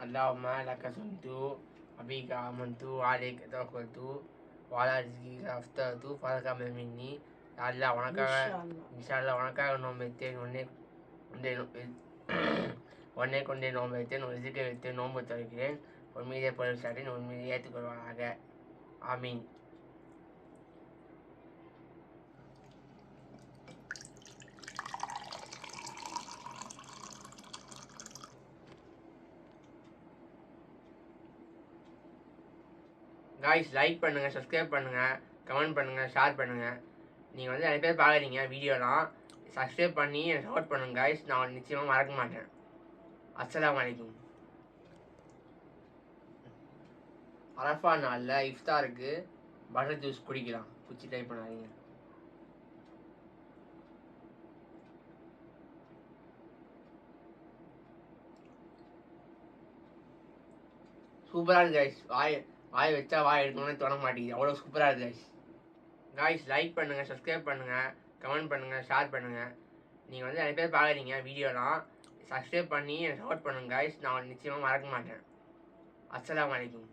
اللهم لك صمت وبك آمنت وعليك توكلت وعلى رزقك أفطرت فارغب مني அல்லா உனக்காக இன்ஷா அல்லா உனக்காக நோன்பு வைத்தேன் உன்னை கொண்டே நோன்பு வைத்தேன் ஒரு ரிஸ்கை வைத்து நோன்பு தருகிறேன் உன் மீதே பொருள் சாட்டின் உன் மீது ஏற்றுக்கொள்வானாக ஆமீன். காய்ஸ் லைக் பண்ணுங்கள், சப்ஸ்கிரைப் பண்ணுங்கள், கமெண்ட் பண்ணுங்கள், ஷேர் பண்ணுங்கள். நீங்கள் வந்து நிறைய பேர் பார்க்குறீங்க வீடியோலாம். சப்ஸ்கிரைப் பண்ணி எனக்கு சப்போர்ட் பண்ணுங்கள் காய்ஸ். நான் நிச்சயமாக மறக்க மாட்டேன். அஸ்ஸலாமு அலைக்கும். அரஃபா நாளில் இஃப்தாருக்கு பட்டர் ஜூஸ் குடிக்கலாம். குச்சி ட்ரை பண்ணாதீங்க. சூப்பராக இருக்குது கைஸ். வாய் வச்சா வாய் எடுக்கணும்னு தோண மாட்டேங்குது, அவ்வளோ சூப்பராக இருக்குது கைஸ். காய்ஸ் லைக் பண்ணுங்கள், சப்ஸ்கிரைப் பண்ணுங்கள், கமெண்ட் பண்ணுங்கள், ஷேர் பண்ணுங்கள். நீங்கள் வந்து நிறைய பேர் பார்க்குறீங்க வீடியோலாம். சப்ஸ்கிரைப் பண்ணி எனக்கு சப்போர்ட் பண்ணுங்கள் காய்ஸ். நான் நிச்சயமாக மறக்க மாட்டேன். அஸ்ஸலாமு அலைக்கும்.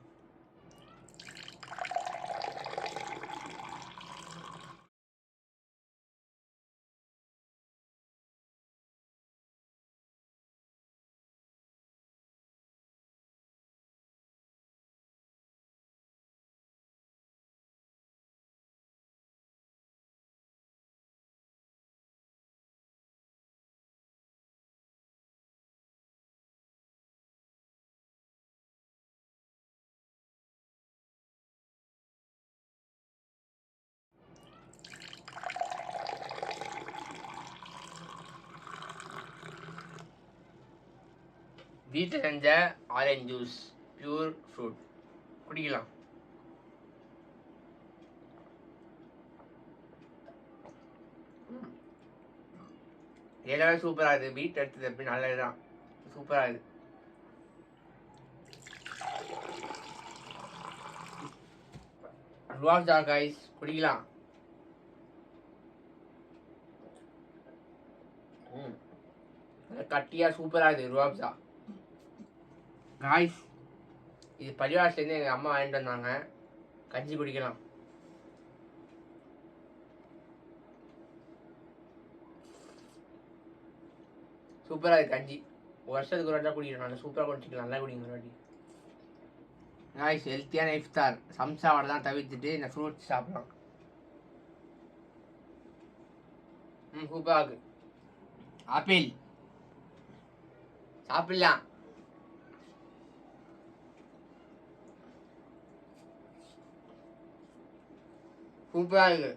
வீட்டில் செஞ்ச ஆரஞ்சு ஜூஸ், பியூர் ஃப்ரூட் குடிக்கலாம். எல்லாமே சூப்பராக இருக்குது. வீட்டில் எடுத்தது எப்படி நல்லது தான், சூப்பராக இருக்குது. ருவாப்ஸா காய்ஸ் குடிக்கலாம். கட்டியாக சூப்பராக இருக்குது ருவாப்ஸா காய்ஸ். இது பள்ளிவாசலேருந்து எங்கள் அம்மா வாங்கிட்டு வந்தாங்க. கஞ்சி குடிக்கலாம். சூப்பராக இருக்குது கஞ்சி. ஒரு வருஷத்துக்கு ஒரு வாட்டி குடிக்கிறேன். நல்லா சூப்பராக குடிச்சிக்கலாம். நல்லா குடிங்க ஒரு வாட்டி காய்ஸ். ஹெல்த்தியான இஃப்தார். சம்சாவோட தான் தவிர்த்துட்டு இந்த ஃப்ரூட்ஸ் சாப்பிடலாம். சூப்பராக இருக்குது. ஆப்பிள் சாப்பிடலாம். சூப்பராக இருக்குது.